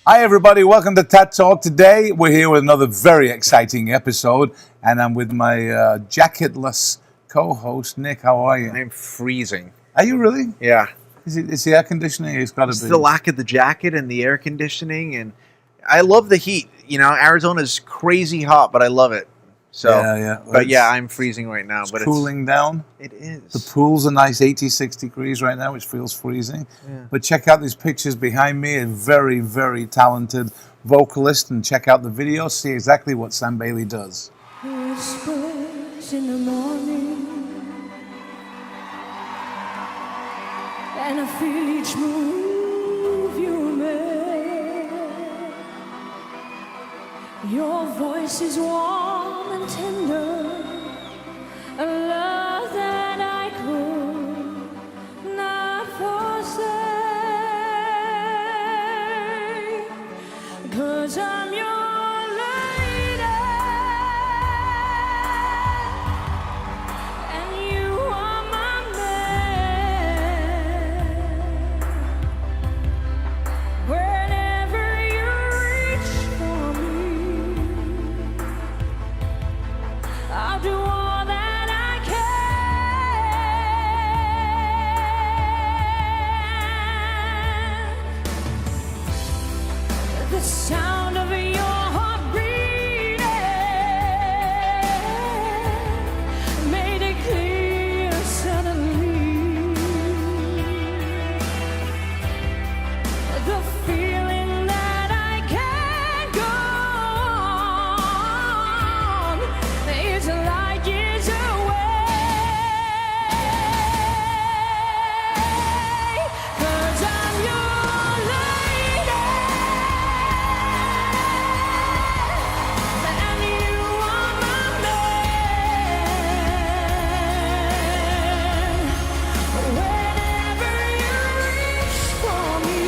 Hi, everybody. Welcome to TADTalk. Today, we're here with another very exciting episode, and I'm with my jacketless co-host, Nick. How are you? I'm freezing. Are you really? Yeah. Is the air conditioning? It's got to It's be. the lack of the jacket and the air conditioning, and I love the heat. You know, Arizona's crazy hot, but I love it. So, Yeah. but yeah, I'm freezing right now. It's But cooling down. it is. The pool's a nice 86 degrees right now, which feels freezing. Yeah. But check out these pictures behind me. A very, very talented vocalist. And check out the video. See exactly what Sam Bailey does. Whispers in the morning, and I feel each move you make. Your voice is warm and tender, a love that I could not forsake. 'Cause I'm your lady, and you are my man. Whenever you reach for me, I'll do all that I can. The sound of your heart beating made it clear suddenly. The feeling that I can't go on is light years away. 'Cause I'm your lady, and you are my man. Whenever you reach for me,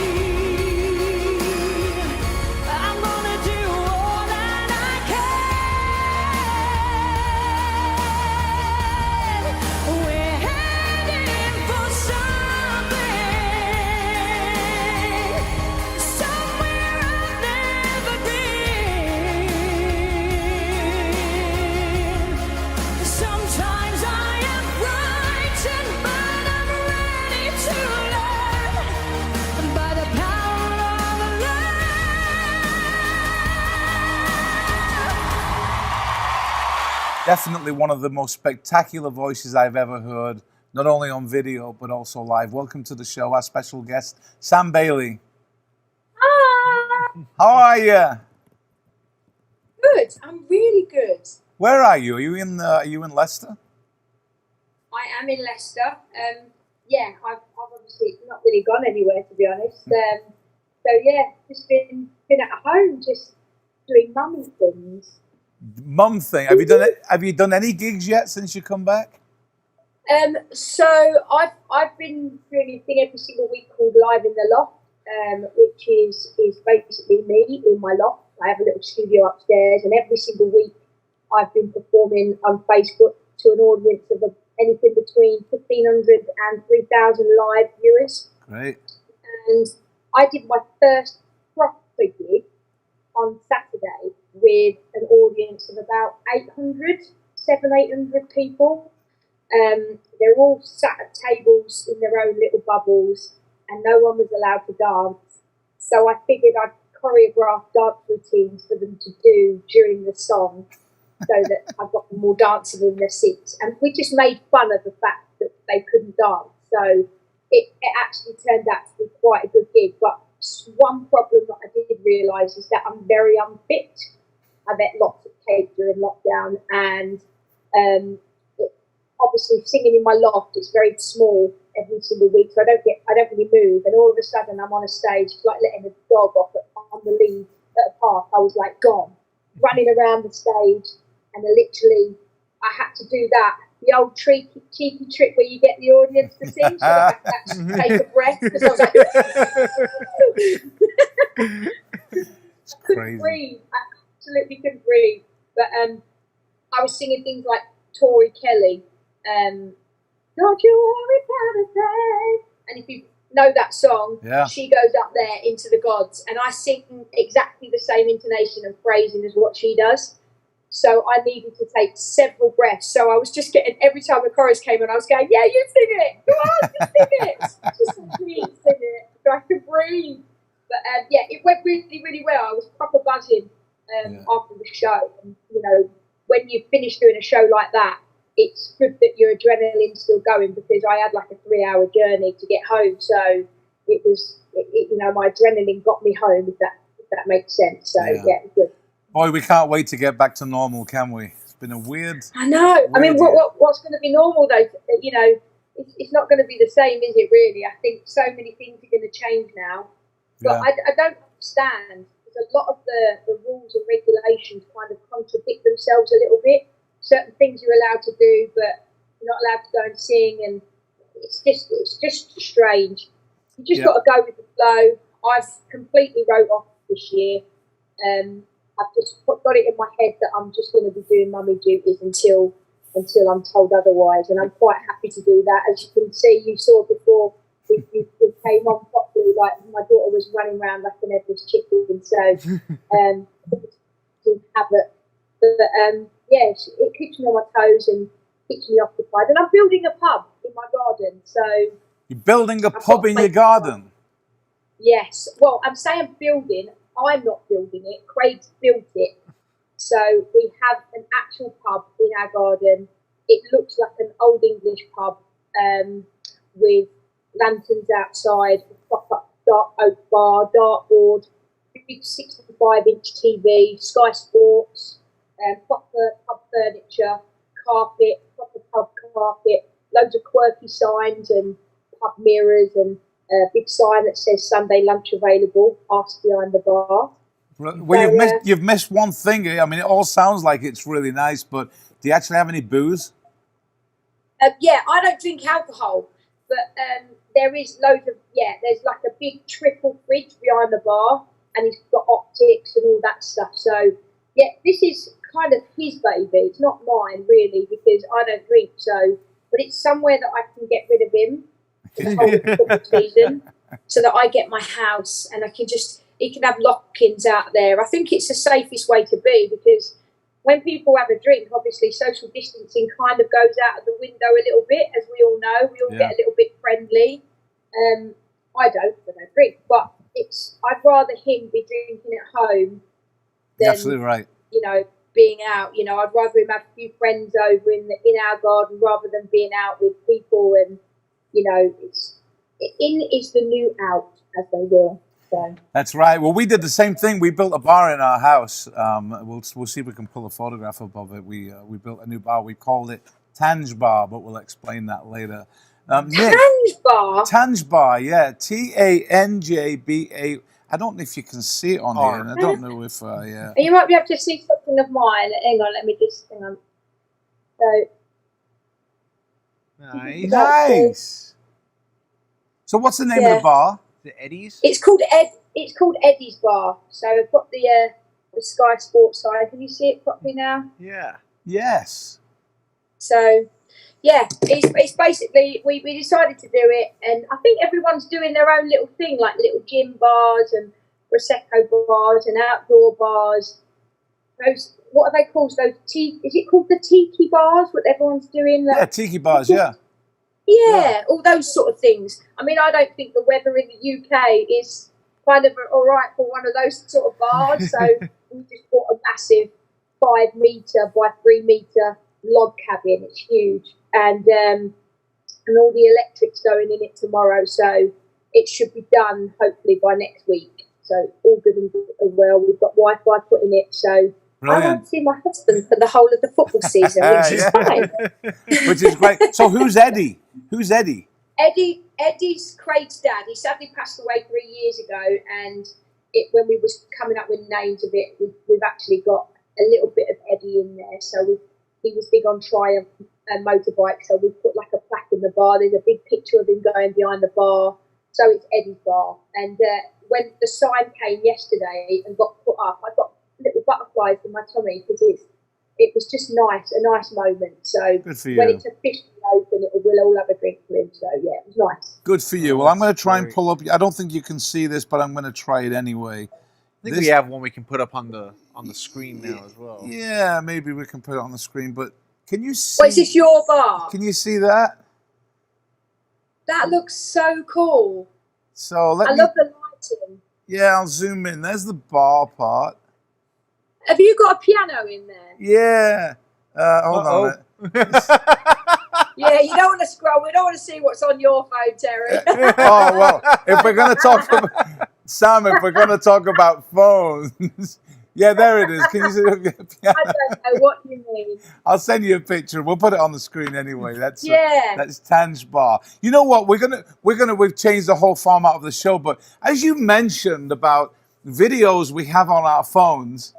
I'm gonna do all that I can. We're heading for something, somewhere I've never been. Sometimes I am frightened, but I'm ready to learn by the power of love. Definitely one of the most spectacular voices I've ever heard, not only on video, but also live. Welcome to the show, our special guest, Sam Bailey. Ah, How are you? good. I'm really good. Where are you? Are you in Leicester? I am in Leicester. Yeah, I've obviously not really gone anywhere, to be honest. So yeah, just been at home, just doing mummy things. Mum thing. Have you done it? Have you done any gigs yet since you come back? So I've been doing a thing every single week called Live in the Loft, which is basically me in my loft. I have a little studio upstairs, and every single week I've been performing on Facebook to an audience of anything between 1,500 and 3,000 live viewers. Great. And I did my first proper gig on Saturday with an audience of about 800 people. They're all sat at tables in their own little bubbles, and no one was allowed to dance. So I figured I'd choreograph dance routines for them to do during the song, so that I got them all dancing in their seats. And we just made fun of the fact that they couldn't dance. So it actually turned out to be quite a good gig. But one problem that I did realise is that I'm very unfit. I've ate lots of cake during lockdown, and obviously singing in my loft, it's very small every single week, so I don't really move. And all of a sudden, I'm on a stage, like letting a dog off on the lead at a park. I was like gone, running around the stage, and literally, I had to do that. The old cheeky trick where you get the audience to sing, so I had to actually take a breath, because I was like, It's couldn't crazy. breathe. I absolutely couldn't breathe. But I was singing things like Tori Kelly, "Don't You Worry About a Thing." And if you know that song. Yeah. She goes up there into the gods, and I sing exactly the same intonation and phrasing as what she does. So I needed to take several breaths. So I was just getting, every time the chorus came on, I was going, yeah, you sing it. Go on, just sing it. Just please sing it so I could breathe. But yeah, it went really, really well. I was proper buzzing after the show. And, you know, when you finish doing a show like that, it's good that your adrenaline's still going, because I had like a 3-hour journey to get home. So it was, you know, my adrenaline got me home, if that makes sense. So yeah, it's good. Boy, we can't wait to get back to normal, can we? It's been a weird. I know. I mean, what's going to be normal though? You know, it's not going to be the same, is it? Really, I think so many things are going to change now. But I don't understand, because a lot of the rules and regulations kind of contradict themselves a little bit. Certain things you're allowed to do, but you're not allowed to go and sing, and it's just strange. You just got to go with the flow. I've completely wrote off this year. I've just got it in my head that I'm just going to be doing mummy duties until I'm told otherwise, and I'm quite happy to do that. As you can see, you saw before we came on properly, like my daughter was running around like an headless chicken, so to have it. But yes, it keeps me on my toes and keeps me occupied. And I'm building a pub in my garden, so you're building a pub in your garden. Yes. Well, I'm saying building. I'm not building it. Craig's built it. So we have an actual pub in our garden. It looks like an old English pub with lanterns outside, a proper dark oak bar, dartboard, big 65-inch TV, Sky Sports, proper pub furniture, carpet, proper pub carpet, loads of quirky signs and pub mirrors, and a big sign that says Sunday lunch available, ask behind the bar. Well, so, you've missed one thing. I mean, it all sounds like it's really nice, but do you actually have any booze? Yeah, I don't drink alcohol, but there is loads of, there's like a big triple fridge behind the bar, and he's got optics and all that stuff. So, yeah, this is kind of his baby. It's not mine, really, because I don't drink. So, but it's somewhere that I can get rid of him for the whole football season, so that I get my house and I can he can have lock-ins out there. I think it's the safest way to be, because when people have a drink, obviously social distancing kind of goes out of the window a little bit, as we all know. We all get a little bit friendly. I don't drink, but I'd rather him be drinking at home than, absolutely right, you know, being out. You know, I'd rather him have a few friends over in our garden rather than being out with people. And you know, in is the new out, as they will. So. That's right. Well, we did the same thing. We built a bar in our house. We'll see if we can pull a photograph up of it. We built a new bar. We called it Tange Bar, but we'll explain that later. Tange Bar? Tange Bar, yeah. TANJBA. I don't know if you can see it on here, and I don't know if... You might be able to see something of mine. Hang on, let me just... Hang on. So... Nice. So what's the name of the bar? The Eddie's? It's called Eddie's Bar. So I've got the Sky Sports side. Can you see it properly now? Yeah. Yes. So, yeah, it's basically, we decided to do it, and I think everyone's doing their own little thing, like little gym bars and Prosecco bars and outdoor bars. Those, what are they called? Those is it called the tiki bars? What everyone's doing? Yeah, tiki bars, yeah. Yeah, all those sort of things. I mean, I don't think the weather in the UK is kind of all right for one of those sort of bars. So we just bought a massive 5 metre by 3 metre log cabin. It's huge, and all the electrics going in it tomorrow. So it should be done hopefully by next week. So all good and well. We've got Wi-Fi put in it. So. Brilliant. I won't see my husband for the whole of the football season, which is fine. Which is great. So who's Eddie? Who's Eddie? Eddie's Craig's dad. He sadly passed away 3 years ago, and when we was coming up with names of it, we've actually got a little bit of Eddie in there. So he was big on Triumph and motorbike, so we put like a plaque in the bar. There's a big picture of him going behind the bar. So it's Eddie's Bar. And when the sign came yesterday and got put up, I got little butterflies in my tummy, because it was just a nice moment. So Good for when you. it's officially open, we'll all have a drink for him. So yeah, it was nice. Good for you. Oh, Well, I'm going to that's try and great. pull up. I don't think you can see this, but I'm going to try it anyway. I think we have one we can put up on the screen now as well. Yeah, maybe we can put it on the screen. But can you see? Well, is this your bar? Can you see that? That looks so cool. So I love the lighting. Yeah, I'll zoom in. There's the bar part. Have you got a piano in there? Yeah. Hold on. a minute. Yeah, you don't want to scroll. We don't want to see what's on your phone, Terry. Oh well, if we're going to talk about Sam, if we're going to talk about phones, yeah, there it is. Can you see the piano? I don't know what you mean. I'll send you a picture. We'll put it on the screen anyway. That's Yeah. that's Tanj Bar. You know what? We've changed the whole format of the show, but as you mentioned about videos we have on our phones,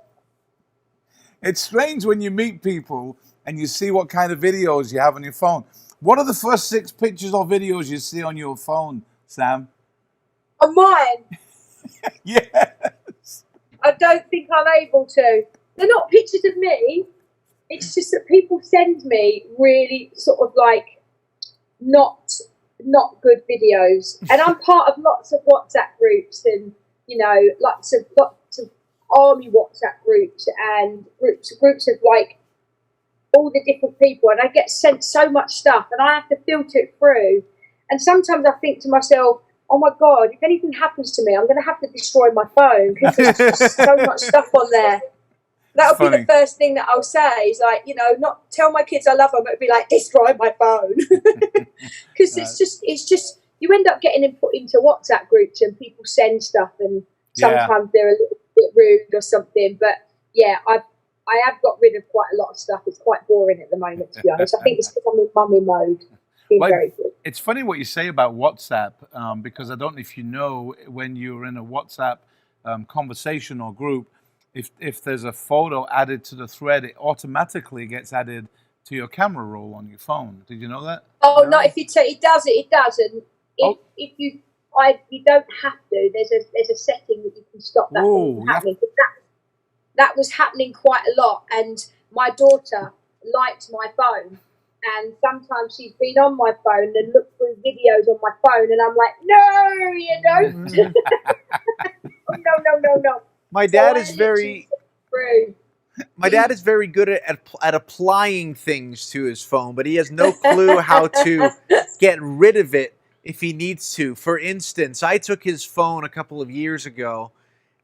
it's strange when you meet people and you see what kind of videos you have on your phone. What are the first 6 pictures or videos you see on your phone, Sam? On mine, Yes. I don't think I'm able to. They're not pictures of me. It's just that people send me really sort of like not good videos, and I'm part of lots of WhatsApp groups, and you know, lots of army WhatsApp groups and groups of like all the different people, and I get sent so much stuff, and I have to filter it through. And sometimes I think to myself, oh my God, if anything happens to me, I'm going to have to destroy my phone because there's just so much stuff on there. That'll be Funny. the first thing that I'll say is like, you know, not tell my kids I love them, it'll be like, destroy my phone. Because it's just, you end up getting put into WhatsApp groups and people send stuff and sometimes they're a little bit rude or something. But yeah, I have got rid of quite a lot of stuff. It's quite boring at the moment, to be honest. I think it's because I'm in mummy mode. Been Well, very good. It's funny what you say about WhatsApp because I don't know if you know when you're in a WhatsApp conversation or group, if there's a photo added to the thread, it automatically gets added to your camera roll on your phone. Did you know that? Oh, No. no, if you say it does, it does. And if you don't have to. There's a setting that you can stop that Ooh, from happening. But that was happening quite a lot, and my daughter liked my phone, and sometimes she's been on my phone and looked through videos on my phone, and I'm like, no, you don't. Oh, no. My So dad I is very through. my dad is very good at applying things to his phone, but he has no clue how to get rid of it if he needs to. For instance, I took his phone a couple of years ago,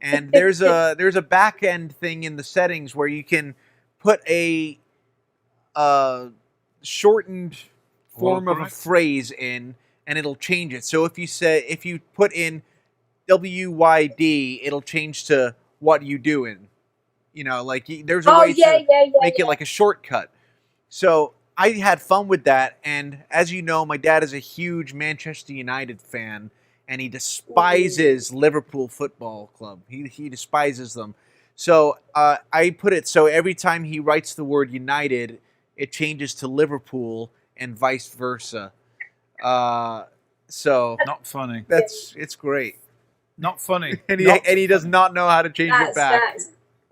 and there's a back end thing in the settings where you can put a shortened form of a phrase in, and it'll change it. So if you put in WYD, it'll change to what you doing. You know, like there's a way to make it like a shortcut. So I had fun with that, and as you know, my dad is a huge Manchester United fan, and he despises Liverpool Football Club. He despises them. So I put it so every time he writes the word United, it changes to Liverpool and vice versa. So Not funny. it's great, Not funny. and he does not know how to change it back.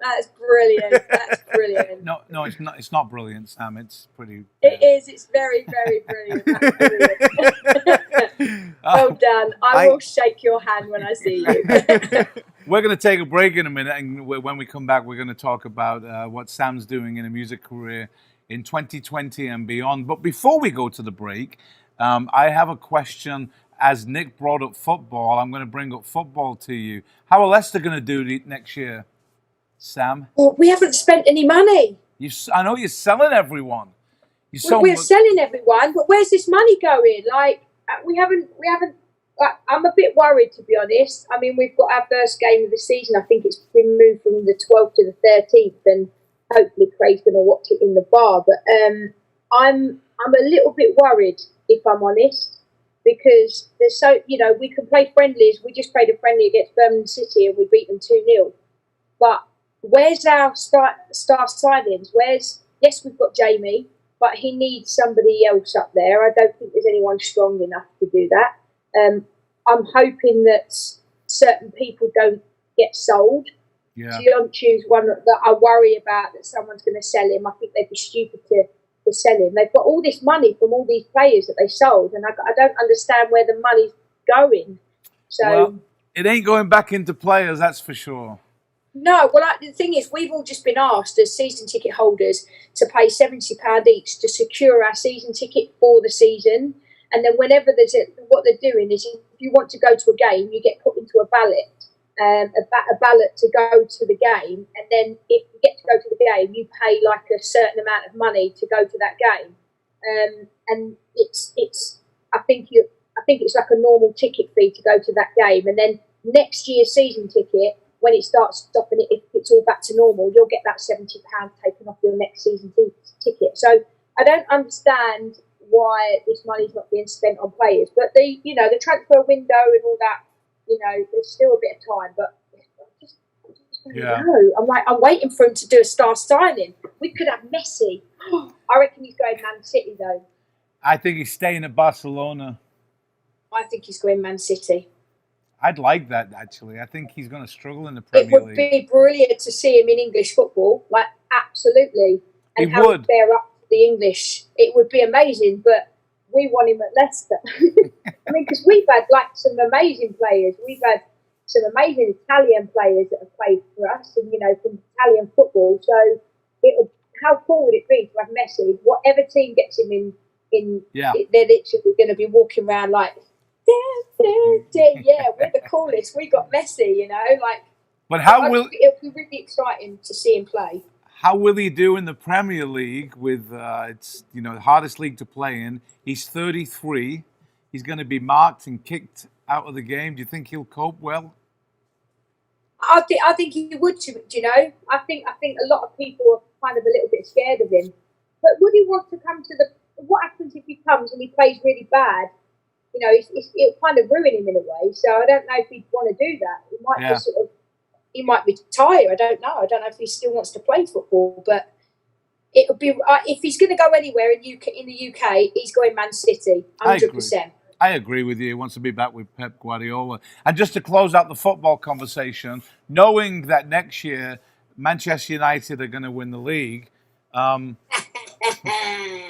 That's brilliant. That's brilliant. No, it's not. It's not brilliant, Sam. It's pretty. It is. It's very, very brilliant. That's brilliant. Well done. I will shake your hand when I see you. We're going to take a break in a minute, and when we come back, we're going to talk about what Sam's doing in a music career in 2020 and beyond. But before we go to the break, I have a question. As Nick brought up football, I'm going to bring up football to you. How are Leicester going to do next year, Sam? Well, we haven't spent any money. I know you're selling everyone. We're selling everyone, but where's this money going? Like we haven't. I'm a bit worried, to be honest. I mean, we've got our first game of the season. I think it's been moved from the 12th to the 13th, and hopefully Craig's going to watch it in the bar. But I'm a little bit worried, if I'm honest, because there's we can play friendlies. We just played a friendly against Birmingham City and we beat them 2-0. But where's our star signings? Yes, we've got Jamie, but he needs somebody else up there. I don't think there's anyone strong enough to do that. I'm hoping that certain people don't get sold. Sionchu's one that I worry about that someone's going to sell him. I think they'd be stupid to sell him. They've got all this money from all these players that they sold, and I don't understand where the money's going. So Well, it ain't going back into players, that's for sure. no, well, the thing is, we've all just been asked as season ticket holders to pay £70 each to secure our season ticket for the season. And then whenever what they're doing is if you want to go to a game, you get put into a ballot. A ballot to go to the game, and then if you get to go to the game, you pay like a certain amount of money to go to that game, and it's I think it's like a normal ticket fee to go to that game, and then next year's season ticket, when it starts stopping it, if it's all back to normal, you'll get that £70 taken off your next season ticket. So I don't understand why this money's not being spent on players, but the transfer window and all that. There's still a bit of time, but I just don't know. I'm waiting for him to do a star signing. We could have Messi. I reckon he's going Man City, though. I think he's staying at Barcelona. I think he's going Man City. I'd like that, actually. I think he's going to struggle in the Premier It would League. be brilliant to see him in English football, like absolutely. And He how would. he'd bear up to the English. It would be amazing, but we want him at Leicester. I mean, because we've had like some amazing players. We've had some amazing Italian players that have played for us, and from Italian football. So, how cool would it be to have Messi? Whatever team gets him in, they're literally going to be walking around like, yeah, we're the coolest. We got Messi, But it'll be really exciting to see him play. how will he do in the Premier League with it's the hardest league to play in? He's 33. He's going to be marked and kicked out of the game. Do you think he'll cope well? I think he would. I think a lot of people are kind of a little bit scared of him. But would he want to come to the? What happens if he comes and he plays really bad? It'll kind of ruin him in a way. So I don't know if he'd want to do that. He might just he might retire. I don't know. I don't know if he still wants to play football. But it would be if he's going to go anywhere in the UK, he's going Man City, 100%. I agree with you. He wants to be back with Pep Guardiola. And just to close out the football conversation, knowing that next year Manchester United are going to win the league.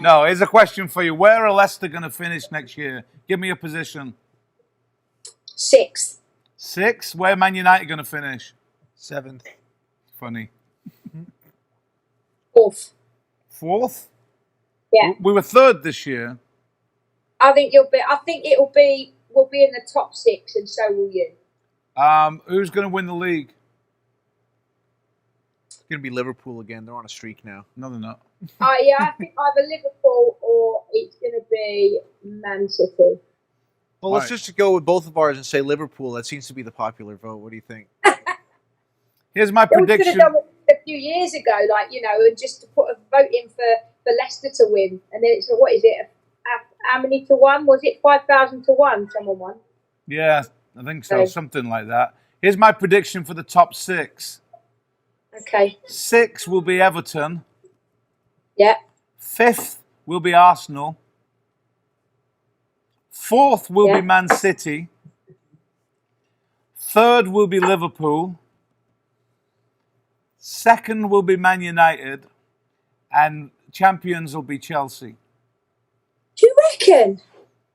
No, here's a question for you. Where are Leicester going to finish next year? Give me a position. 6th. 6th? Where Man United going to finish? 7th. Funny. 4th. 4th? Yeah. We were 3rd this year. I think we'll be in the top 6, and so will you. Who's going to win the league? It's going to be Liverpool again. They're on a streak now. No, they're not. I think either Liverpool or it's going to be Man City. Well, let's just go with both of ours and say Liverpool. That seems to be the popular vote. What do you think? Here's my We could prediction. have done it a few years ago, and just to put a vote in for Leicester to win, and then it's what is it? How many to 1? Was it 5,000 to 1? Someone won. Yeah, I think so. Something like that. Here's my prediction for the top 6. Okay. 6 will be Everton. Yeah. 5th will be Arsenal. 4th will be Man City. 3rd will be Liverpool. 2nd will be Man United. And champions will be Chelsea. Do you reckon?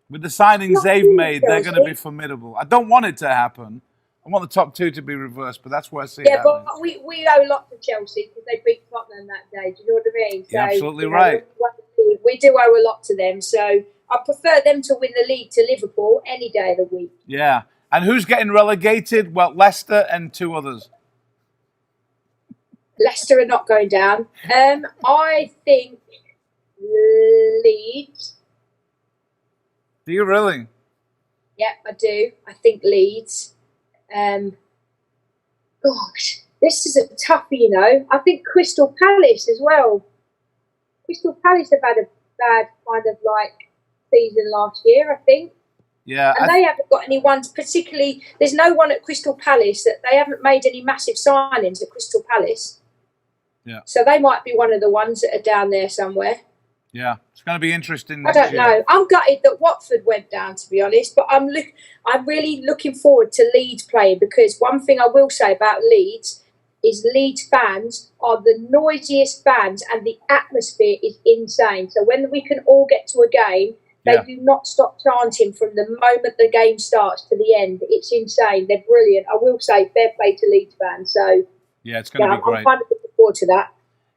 With the signings Not they've really, made, they're going to Chelsea. be formidable. I don't want it to happen. I want the top 2 to be reversed, but that's where I see it Yeah, happening. but we owe a lot to Chelsea because they beat Tottenham that day. Do you know what I mean? You're absolutely right. We do owe a lot to them. So I prefer them to win the league to Liverpool any day of the week. Yeah. And who's getting relegated? Well, Leicester and 2 others. Leicester are not going down. I think Leeds. Do you really? Yeah, I do. I think Leeds. Gosh, this is a toughie, I think Crystal Palace as well. Crystal Palace have had a bad kind of season last year, I think. Yeah. And they haven't got any ones particularly. There's no one at Crystal Palace that they haven't made any massive signings at Crystal Palace. Yeah. So they might be one of the ones that are down there somewhere. Yeah. It's going to be interesting I next don't year. know. I'm gutted that Watford went down, to be honest. But I'm really looking forward to Leeds playing, because one thing I will say about Leeds is Leeds fans are the noisiest fans, and the atmosphere is insane. So when we can all get to a game, they do not stop chanting from the moment the game starts to the end. It's insane. They're brilliant. I will say fair play to Leeds fans. So Yeah, it's going to be great. I'm kind of looking forward to that.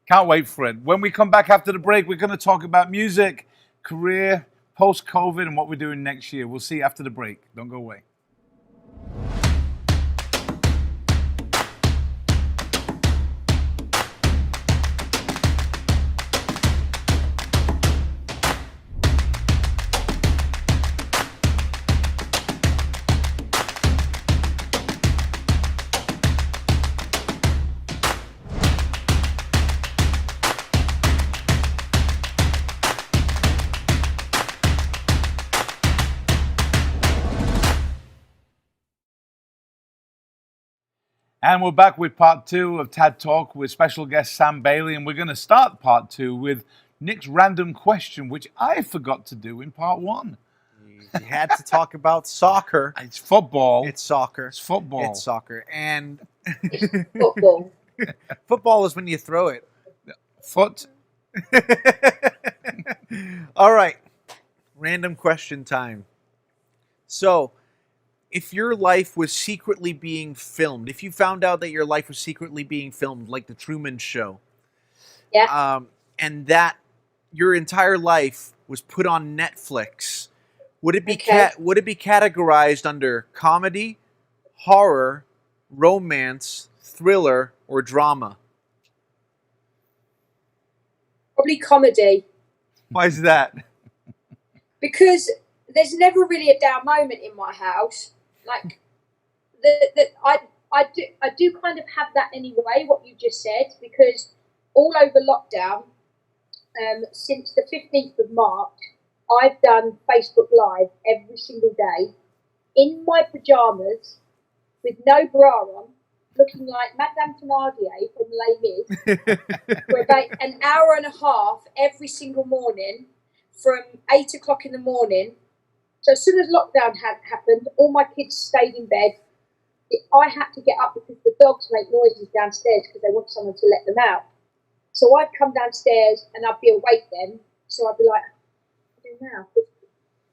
Can't wait for it. When we come back after the break, we're going to talk about music, career, post-COVID, and what we're doing next year. We'll see you after the break. Don't go away. And we're back with part 2 of TAD Talk with special guest Sam Bailey. And we're going to start part 2 with Nick's random question, which I forgot to do in part 1. You had to talk about soccer. It's football. It's soccer. It's football. It's soccer. And Football. football is when you throw it. Foot. All right. Random question time. So, if your life was secretly being filmed, if you found out that your life was secretly being filmed, like the Truman Show, and that your entire life was put on Netflix, would it be categorized under comedy, horror, romance, thriller, or drama? Probably comedy. Why is that? Because there's never really a down moment in my house. Like, I do kind of have that anyway, what you just said, because all over lockdown, since the 15th of March, I've done Facebook Live every single day in my pyjamas with no bra on, looking like Madame Thénardier from Les Mis, for about an hour and a half every single morning from 8 o'clock in the morning. So as soon as lockdown had happened, all my kids stayed in bed. I had to get up because the dogs make noises downstairs because they want someone to let them out. So I'd come downstairs and I'd be awake then. So I'd be like, what do I do now? Because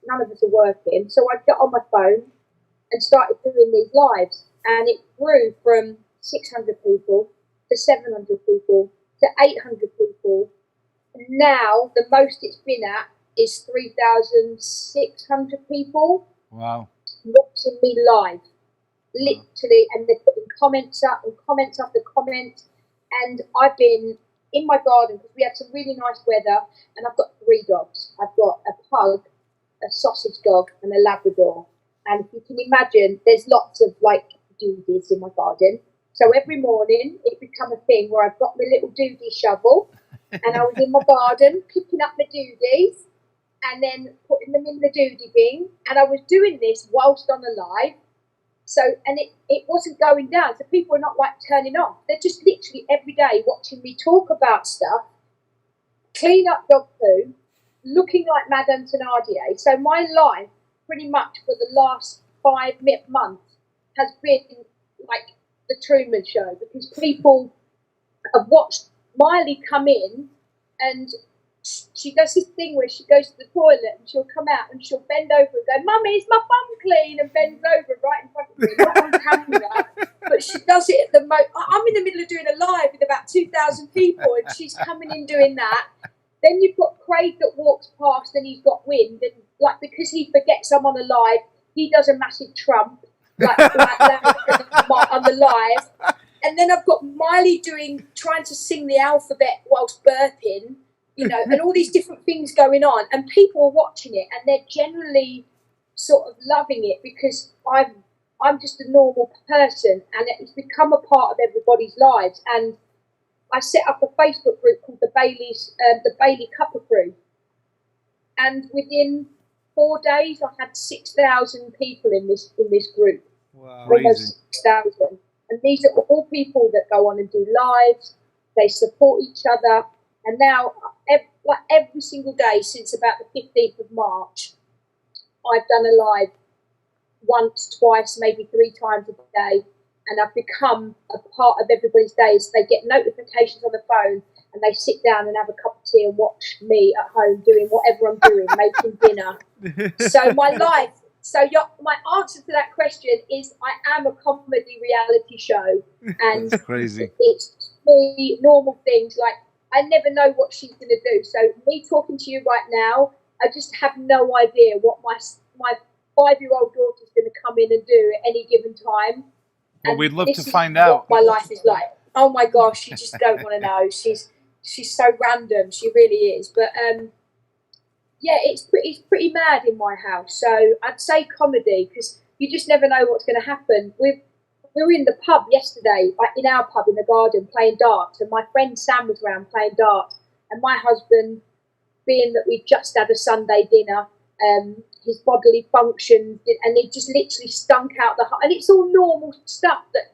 none of us are working. So I'd get on my phone and started doing these lives. And it grew from 600 people to 700 people to 800 people. And now the most it's been at is 3,600 people. Wow. Watching me live. Literally, and they're putting comments up and comments after comments. And I've been in my garden because we had some really nice weather, and I've got 3 dogs. I've got a pug, a sausage dog, and a Labrador. And if you can imagine, there's lots of like doodies in my garden. So every morning it become a thing where I've got my little doodie shovel, and I was in my garden picking up my doodies and then putting them in the doodie bin. And I was doing this whilst on the live. So, and it wasn't going down. So people are not like turning off. They're just literally every day watching me talk about stuff, clean up dog poo, looking like Madame Thénardier. So my life pretty much for the last 5 months has been like the Truman Show, because people have watched Miley come in and she does this thing where she goes to the toilet and she'll come out and she'll bend over and go, "Mummy, is my bum clean?" and bends over right in front of me, not on camera. But she does it at the most. I'm in the middle of doing a live with about 2,000 people and she's coming in doing that. Then you've got Craig that walks past and he's got wind, and like because he forgets I'm on a live, he does a massive trump like on the live. And then I've got Miley trying to sing the alphabet whilst burping. You know, and all these different things going on, and people are watching it, and they're generally sort of loving it because I'm just a normal person, and it's become a part of everybody's lives. And I set up a Facebook group called the Bailey Cuppa Crew, and within 4 days, I had 6,000 people in this group. Wow, almost 6,000, and these are all people that go on and do lives. They support each other. And now, every single day since about the 15th of March, I've done a live once, twice, maybe 3 times a day. and I've become a part of everybody's days. They get notifications on the phone, and they sit down and have a cup of tea and watch me at home doing whatever I'm doing, making dinner. So my answer to that question is I am a comedy reality show, and That's crazy. it's me normal things like I never know what she's going to do. So me talking to you right now, I just have no idea what my 5-year-old daughter's going to come in and do at any given time. Well, And we'd love this to is find what out. my life is like. Oh my gosh, you just don't want to know. She's so random. She really is. But yeah, it's pretty mad in my house. So I'd say comedy, because you just never know what's going to happen. We were in the pub yesterday, in our pub in the garden, playing darts, and my friend Sam was around playing darts, and my husband, being that we just had a Sunday dinner, his bodily functions, and he just literally stunk out and it's all normal stuff that,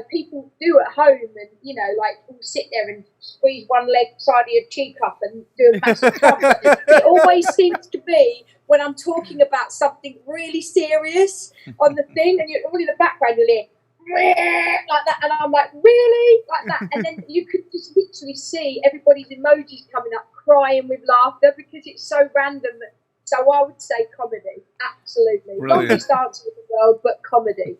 people do at home, and, like we'll sit there and squeeze one leg side of your cheek up and do a massive trumpet. It always seems to be when I'm talking about something really serious on the thing, and you're all in the background, you'll hear like that, and I'm like, really? Like that, and then you could just literally see everybody's emojis coming up, crying with laughter, because it's so random. So I would say comedy, absolutely. Brilliant. Not just Dance with the World, but comedy.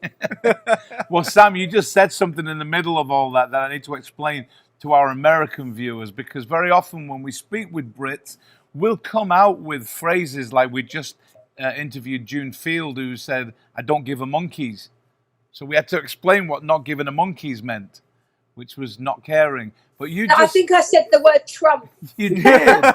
Well, Sam, you just said something in the middle of all that I need to explain to our American viewers, because very often when we speak with Brits, we'll come out with phrases like we just interviewed June Field, who said, "I don't give a monkeys." So we had to explain what not giving a monkeys meant, which was not caring. But you just... I think I said the word Trump. You did.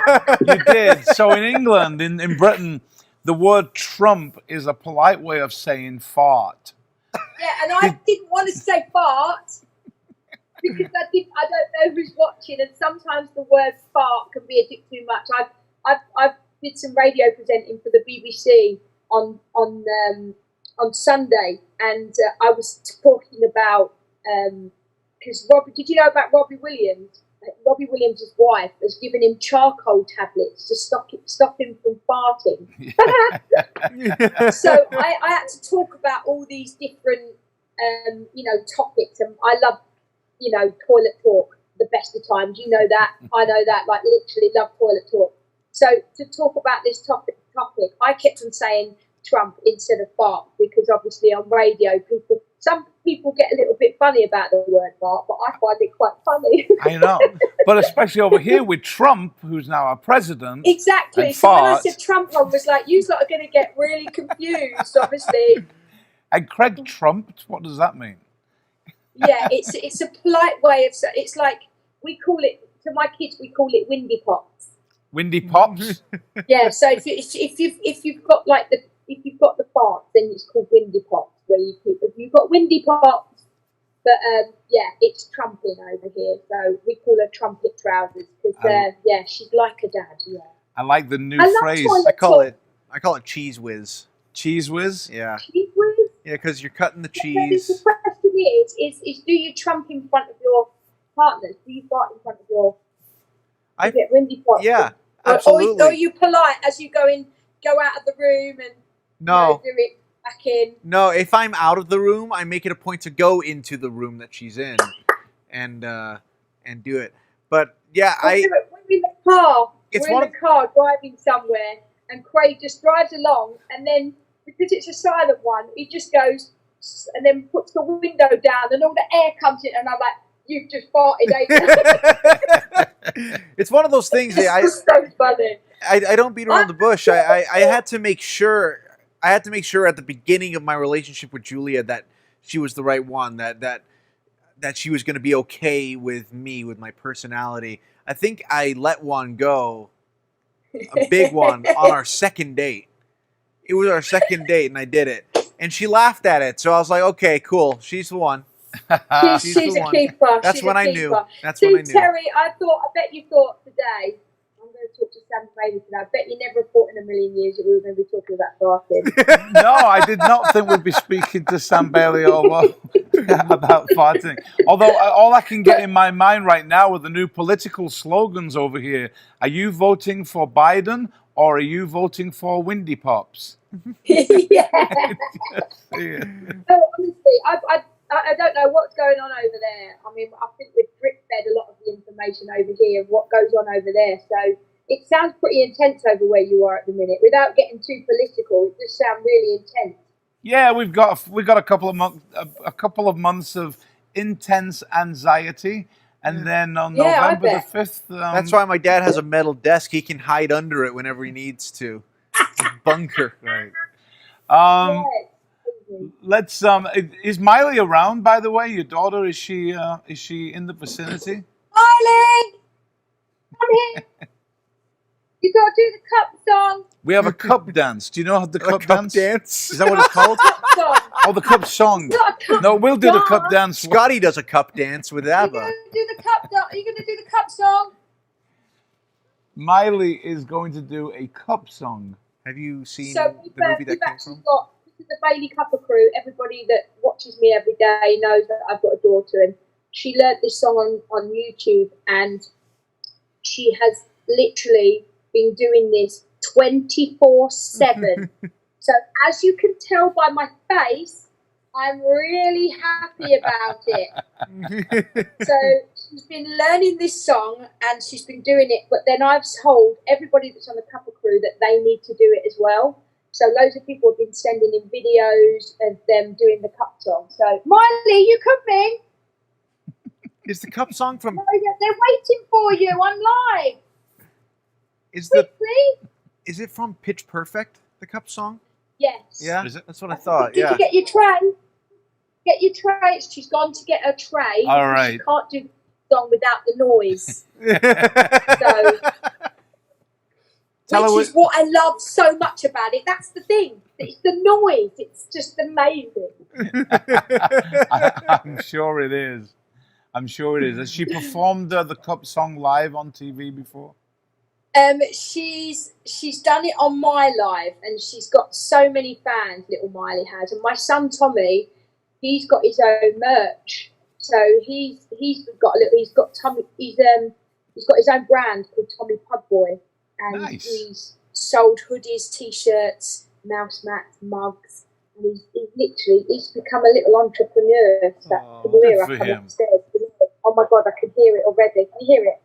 You did. So in England, in Britain, the word Trump is a polite way of saying fart. Yeah, and I didn't want to say fart because I don't know who's watching, and sometimes the word fart can be a bit too much. I've did some radio presenting for the BBC on Sunday, and I was talking about because did you know about Robbie Williams? Robbie Williams' wife has given him charcoal tablets to stop him from farting. So I had to talk about all these different, topics, and I love, toilet talk the best of times. You know that, I know that. Like literally love toilet talk. So to talk about this topic, I kept on saying Trump instead of fart, because obviously on radio some people get a little bit funny about the word fart, but I find it quite funny. I know, but especially over here with Trump, who's now our president. Exactly. So when I said Trump, I was like, you lot are going to get really confused, obviously. And Craig trumped, what does that mean? Yeah, it's a polite way of, it's like, we call it, to my kids, we call it windy pops. Windy pops? Yeah, so if you've got the farts, then it's called windy pops, where you've got windy pops, but it's trumping over here, so we call her trumpet trousers, because she's like a dad. Yeah, I like the new phrase. I call it cheese whiz. Cheese whiz? Yeah. Cheese whiz? Yeah, because you're cutting the The cheese. question is do you trump in front of your partners? Do you fart in front of your? You get windy pops. Yeah, absolutely. Or are you polite as you go out of the room and No. do it back in? No, if I'm out of the room, I make it a point to go into the room that she's in and do it. But yeah, We're in the car. It's We're in the car driving somewhere, and Craig just drives along, and then because it's a silent one, he just goes and then puts the window down, and all the air comes in, and I'm like, "You've just farted, ain't you?" It's one of those things. It's so funny. I don't beat around the bush. I had to make sure. I had to make sure at the beginning of my relationship with Julia that she was the right one. That she was going to be okay with me, with my personality. I think I let one go, a big one, on our second date. It was our second date, and I did it, and she laughed at it. So I was like, okay, cool. She's the one. She's a keeper. That's She's when a I keeper. knew. That's See, when I knew. Terry, I bet you thought today. I'm going to talk to Sam Bailey today. I bet you never thought in a million years that we were going to be talking about farting. No, I did not think we'd be speaking to Sam Bailey about farting. Although all I can get in my mind right now are the new political slogans over here. Are you voting for Biden or are you voting for Windy Pops? Yeah. Yeah. No, honestly, I don't mean, I think we've drip fed a lot of the information over here of what goes on over there. So it sounds pretty intense over where you are at the minute. Without getting too political, it does sound really intense. Yeah, we've got a couple of months of intense anxiety, and then on Yeah, I November the bet. 5th, That's why my dad has a metal desk. He can hide under it whenever he needs to. Bunker. right. Yeah, it's crazy. Let's is Miley around, by the way? Your daughter, is she in the vicinity? Miley, come here. You got to do the cup song. We have a cup dance. Do you know the cup dance? dance. Is that what it's called? Cup song. Oh, the cup song. It's not a cup No, we'll do the cup dance. dance. Scotty does a cup dance with You're ABBA. going to do the cup. You're going to do the cup song. Miley is going to do a cup song. Have you seen So the movie that we've came actually from? got, this is the Bailey Cupper crew. Everybody that watches me every day knows that I've got a daughter, and she learnt this song on YouTube, and she has literally been doing this 24/7. So as you can tell by my face, I'm really happy about it. So she's been learning this song and she's been doing it, but then I've told everybody that's on the Cuppa crew that they need to do it as well. So loads of people have been sending in videos of them doing the cup song. So Miley, you coming? Is the cup song from? No, they're waiting for you. I'm live. Is it from Pitch Perfect? The cup song? Yes. Yeah, Is it? that's what I thought. Did Yeah. you get your tray? Get your tray. She's gone to get her tray. All because right. She can't do the song without the noise. Tell her Which is what I love so much about it. That's the thing. It's the noise. It's just amazing. I'm sure it is. I'm sure it is. Has she performed the cup song live on TV before? She's done it on My Live, and she's got so many fans. Little Miley has, and my son Tommy, he's got his own merch. So he's got his own brand called Tommy Pugboy, and Nice. he's sold hoodies, t-shirts, mouse mats, mugs, and he's become a little entrepreneur. So Aw, can you hear good her for come him. upstairs? Oh my God, I can hear it already. Can you hear it?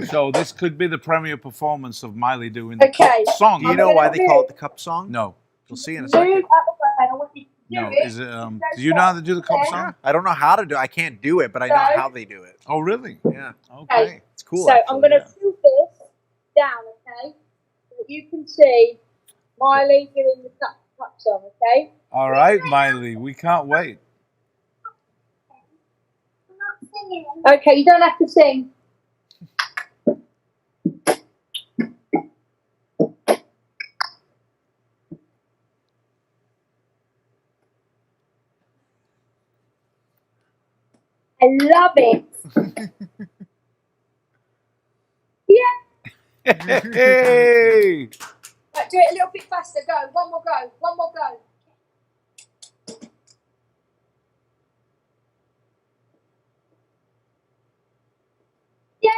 So this could be the premiere performance of Miley doing the Okay. cup song. Do you know why they call it the cup song? No, We'll see in a Move second. out the way. I want you to do no. it. Is it? Do you know how to do the cup Yeah. song? I don't know how to do. I can't do it, but I know So- how they do it. Oh, really? Yeah, Okay. it's cool. So actually, I'm going to yeah. tilt this down, okay? So that you can see Miley doing the cup song, okay? All right, Miley. We can't wait. Okay, you don't have to sing. I love it. Yeah. Hey! Right, do it a little bit faster. Go. One more go. One more go. Yeah.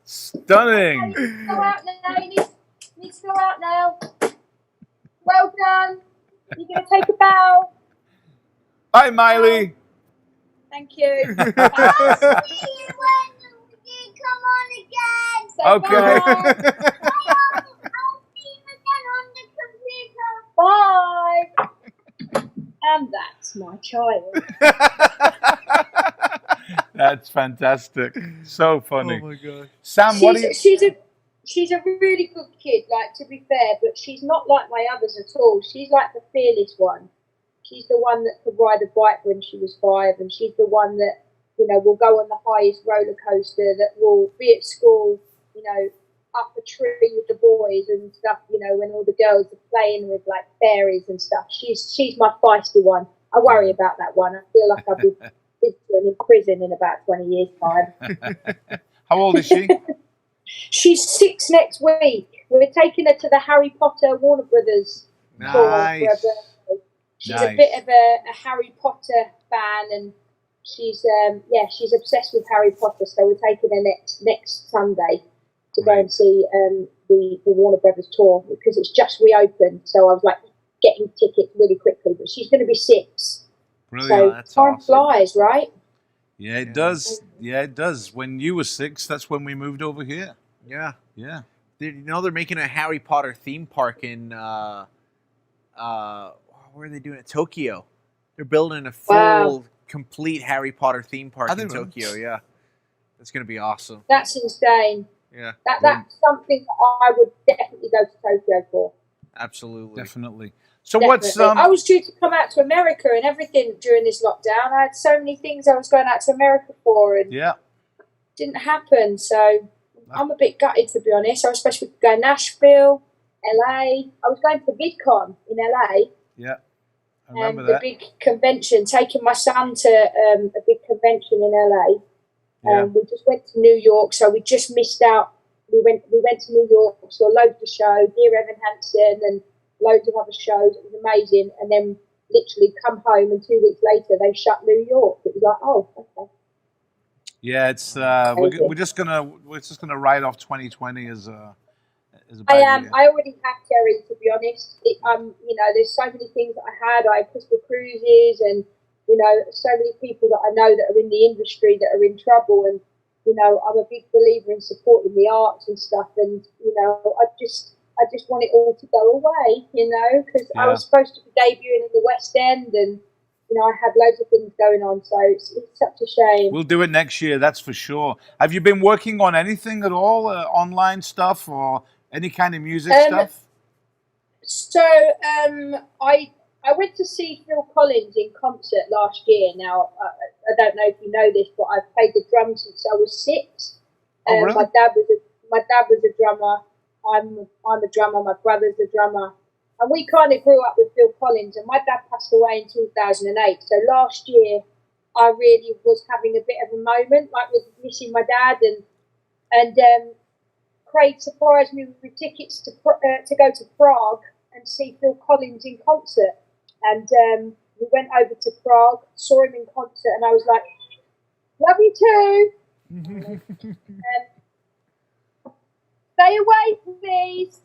Stunning. Go out now. You need to go out now. Well done. You're going to take a bow. Hi, Miley. Thank you. I'll see you when you come on again. Say Okay. bye. I'll see you again on the computer. Bye. And that's my child. That's fantastic. So funny. Oh my god. Sam, what do you? She's a really good kid, like, to be fair, but she's not like my others at all. She's like the fearless one. She's the one that could ride a bike when she was 5, and she's the one that, you know, will go on the highest roller coaster, that will be at school, you know, up a tree with the boys and stuff, you know, when all the girls are playing with, like, fairies and stuff. She's my feisty one. I worry about that one. I feel like I'll be in prison in about 20 years' time. How old is she? She's 6 next week. We're taking her to the Harry Potter Warner Brothers tour for her Nice. birthday. She's Nice. a bit of a Harry Potter fan, and she's she's obsessed with Harry Potter. So we're taking her next Sunday to go Right. and see the Warner Brothers tour because it's just reopened. So I was like getting tickets really quickly. But she's going to be 6. Brilliant. So that's time awesome. flies, right? Yeah, it does. Yeah, it does. When you were 6, that's when we moved over here. Yeah. Yeah. You know they're making a Harry Potter theme park in where are they doing it? Tokyo. They're building a full, Wow. complete Harry Potter theme park Are in they really? Tokyo. Yeah, that's gonna be awesome. That's insane. Yeah, That's something that I would definitely go to Tokyo for. absolutely. Definitely. So Definitely. what's I was due to come out to America and everything during this lockdown. I had so many things I was going out to America for, and yeah. it didn't happen. So I'm a bit gutted, to be honest. I was supposed to go to Nashville, LA. I was going to VidCon in LA. Yeah. I remember The that. big convention, taking my son to a big convention in LA. Yeah. We just went to New York, so we just missed out. We went to New York, saw loads of shows, Dear Evan Hansen and loads of other shows. It was amazing. And then literally come home and 2 weeks later they shut New York. It was like, oh, okay. Yeah, it's we're just gonna write off 2020 as a I bad am. year. I already have, Terry. To be honest, you know, there's so many things that I had. I had Crystal Cruises, and you know, so many people that I know that are in the industry that are in trouble. And you know, I'm a big believer in supporting the arts and stuff. And you know, I just want it all to go away. You know, because I was supposed to be debuting in the West End, and you know, I had loads of things going on. So it's such a shame. We'll do it next year, that's for sure. Have you been working on anything at all, online stuff or any kind of music stuff? So I went to see Phil Collins in concert last year. Now I don't know if you know this, but I've played the drums since I was 6. Oh, really? My dad was a drummer. I'm a drummer. My brother's a drummer, and we kind of grew up with Phil Collins. And my dad passed away in 2008. So last year I really was having a bit of a moment, like with missing my dad, and Craig surprised me with tickets to go to Prague and see Phil Collins in concert. And we went over to Prague, saw him in concert, and I was like, love you too. Stay away, please.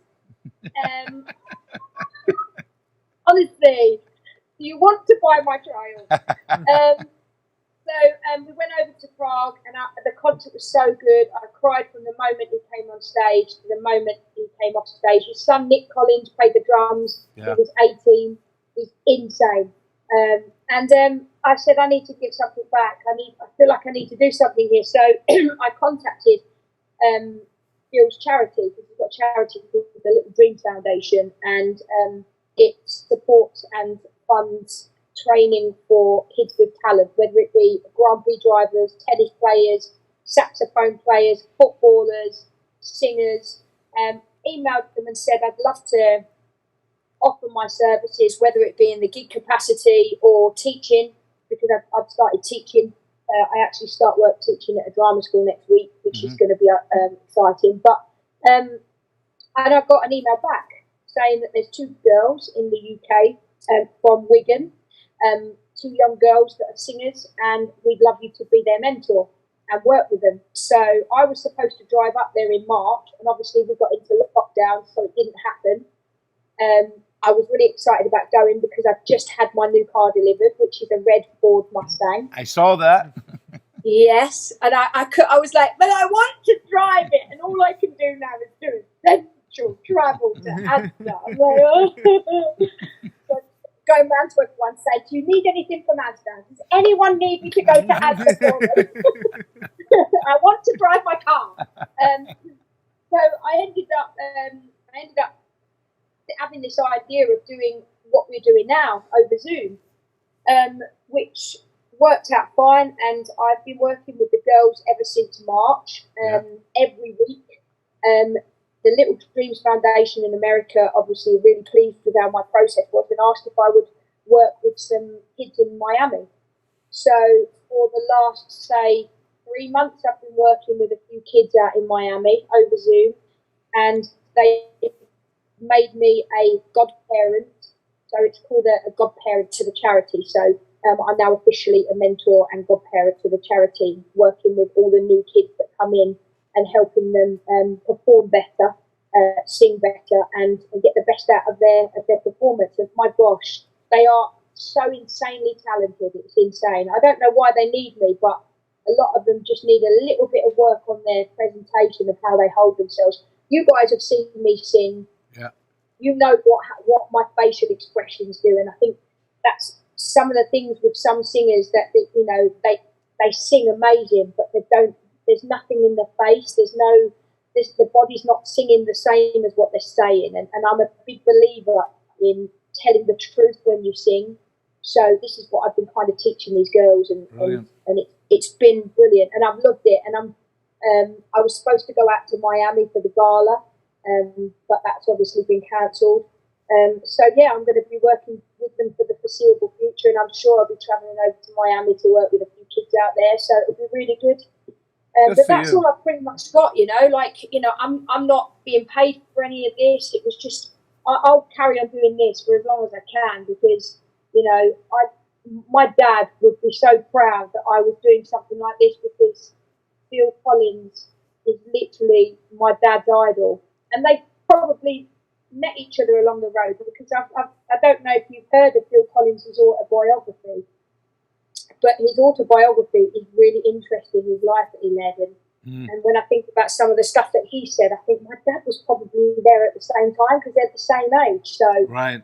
Honestly, do you want to buy my child? So we went over to Prague, and the concert was so good. I cried from the moment he came on stage to the moment he came off stage. His son Nick Collins played the drums. Yeah. He was 18. He's insane. And I said, I need to give something back. I feel like I need to do something here. So I contacted Phil's charity, because he's got a charity called the Little Dream Foundation, and it supports and funds training for kids with talent, whether it be Grand Prix drivers, tennis players, saxophone players, footballers, singers. Emailed them and said I'd love to offer my services, whether it be in the gig capacity or teaching, because I've started teaching. I actually start work teaching at a drama school next week, which is going to be exciting. But and I got an email back saying that there's 2 girls in the UK from Wigan, 2 young girls that are singers, and we'd love you to be their mentor and work with them. So I was supposed to drive up there in March, and obviously we got into lockdown, so it didn't happen. I was really excited about going because I've just had my new car delivered, which is a red Ford Mustang. I saw that. Yes, and I was like, but I want to drive it, and all I can do now is do essential travel to Asda. I'm like, oh. So going round to everyone saying, do you need anything from Asda? Does anyone need me to go to Asda for them? I want to drive my car. So I ended up having this idea of doing what we're doing now over Zoom, which worked out fine, and I've been working with the girls ever since March, every week. The Little Dreams Foundation in America obviously really pleased with how my process was and asked if I would work with some kids in Miami. So for the last, say, 3 months, I've been working with a few kids out in Miami over Zoom, and they made me a godparent. So it's called a godparent to the charity. So I'm now officially a mentor and godparent to the charity, working with all the new kids that come in and helping them perform better sing better and get the best out of their performance. And my gosh, they are so insanely talented. It's insane. I don't know why they need me, but a lot of them just need a little bit of work on their presentation of how they hold themselves. You guys have seen me sing. Yeah. You know what my facial expressions do, and I think that's some of the things with some singers that you know they sing amazing, but they don't. There's nothing in the face. The body's not singing the same as what they're saying, and I'm a big believer in telling the truth when you sing. So this is what I've been kind of teaching these girls, and it's been brilliant, and I've loved it. And I was supposed to go out to Miami for the gala, but that's obviously been cancelled. So yeah, I'm going to be working with them for the foreseeable future, and I'm sure I'll be travelling over to Miami to work with a few kids out there. So it'll be really good. But that's all I've pretty much got, you know. Like, you know, I'm not being paid for any of this. It was just I'll carry on doing this for as long as I can, because, you know, my dad would be so proud that I was doing something like this, because Phil Collins is literally my dad's idol, and they probably met each other along the road, because I don't know if you've heard of Phil Collins' autobiography. But his autobiography is really interesting, his life that he led. And when I think about some of the stuff that he said, I think my dad was probably there at the same time, because they're the same age. So right.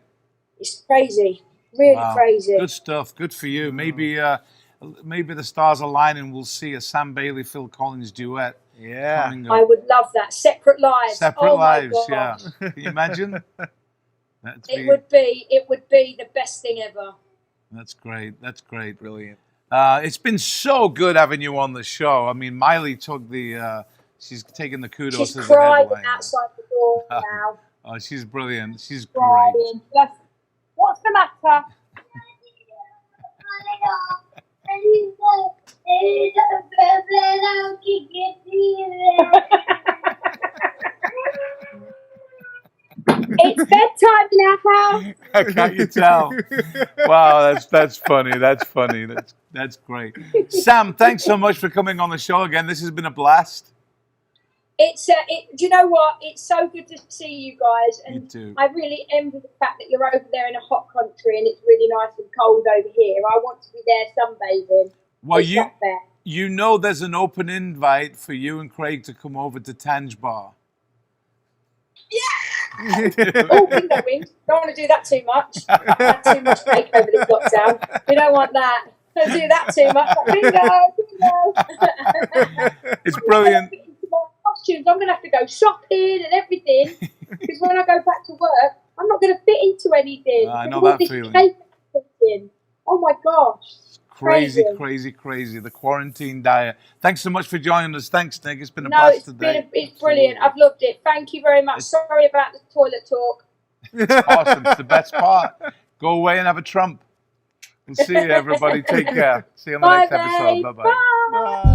It's crazy, really crazy. Good stuff. Good for you. Maybe the stars align and we'll see a Sam Bailey, Phil Collins duet. Yeah. I would love that. Separate lives. Separate lives, my yeah. gosh. Can you imagine? It would be the best thing ever. That's great. That's great. Brilliant. It's been so good having you on the show. I mean, Miley took she's taking the kudos She's as crying an headliner. outside the door now. Oh, she's brilliant. She's Crying. great. Bless. What's the matter? It's bedtime now. Can't you tell? Wow, that's funny. That's funny. That's great. Sam, thanks so much for coming on the show again. This has been a blast. Do you know what? It's so good to see you guys, and Me too. I really envy the fact that you're over there in a hot country and it's really nice and cold over here. I want to be there sunbathing. Well, It's not fair. you know there's an open invite for you and Craig to come over to Tange Bar. Oh, bingo wings. Don't want to do that too much. That's too much cake over this lockdown. We don't want that. Don't do that too much. Bingo. It's brilliant. Costumes. I'm going to have to go shopping and everything, because when I go back to work, I'm not going to fit into anything. I know Because that of this feeling. cake thing. Oh my gosh. Crazy, Crazy. crazy, crazy. The quarantine diet. Thanks so much for joining us. Thanks, Nick. It's been a blast today. It's brilliant. I've loved it. Thank you very much. Sorry about the toilet talk. It's awesome. It's the best part. Go away and have a Trump. We'll see you, everybody. Take care. See you on the Bye, next episode. babe. Bye-bye. Bye. Bye.